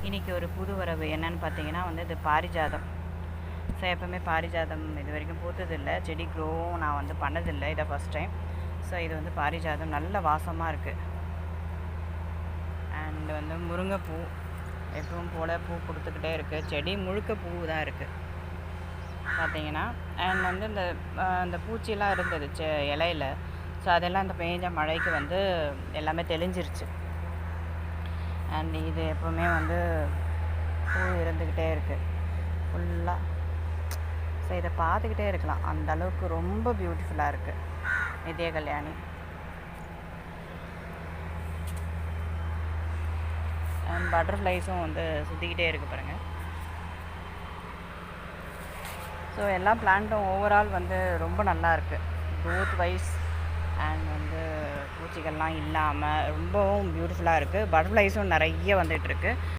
இன்றைக்கி ஒரு புது வரவு என்னென்னு பார்த்தீங்கன்னா வந்து இது பாரிஜாதம். ஸோ எப்போவுமே பாரிஜாதம் இது வரைக்கும் பூத்ததில்லை, செடி க்ரோவும் நான் வந்து பண்ணதில்லை, இதை ஃபஸ்ட் டைம். ஸோ இது வந்து பாரிஜாதம் நல்ல வாசமாக இருக்குது. அண்ட் வந்து முருங்கைப்பூ எப்பவும் போல் பூ கொடுத்துக்கிட்டே இருக்குது. செடி முழுக்க பூ தான் இருக்குது பார்த்தீங்கன்னா. அண்ட் வந்து இந்த பூச்சியெல்லாம் இருந்தது இலையில். ஸோ அதெல்லாம் இந்த பெய்ஞ்ச மழைக்கு வந்து எல்லாமே தெளிஞ்சிருச்சு. அண்ட் இது எப்போவுமே வந்து பூ இருந்துக்கிட்டே இருக்குது ஃபுல்லாக. ஸோ இதை பார்த்துக்கிட்டே இருக்கலாம், அந்த அளவுக்கு ரொம்ப பியூட்டிஃபுல்லாக இருக்குது நித்ய கல்யாணி. அண்ட் பட்டர்ஃப்ளைஸும் வந்து சுற்றிக்கிட்டே இருக்குது பாருங்கள். ஸோ எல்லா பிளான்ட்டும் ஓவரால் வந்து ரொம்ப நல்லா இருக்குது க்ரோத் வைஸ். அண்ட் வந்து பூச்சிகள்லாம் இல்லாமல் ரொம்பவும் பியூட்டிஃபுல்லாக இருக்குது. பட்டர்ஃப்ளைஸும் நிறைய வந்துகிட்ருக்கு.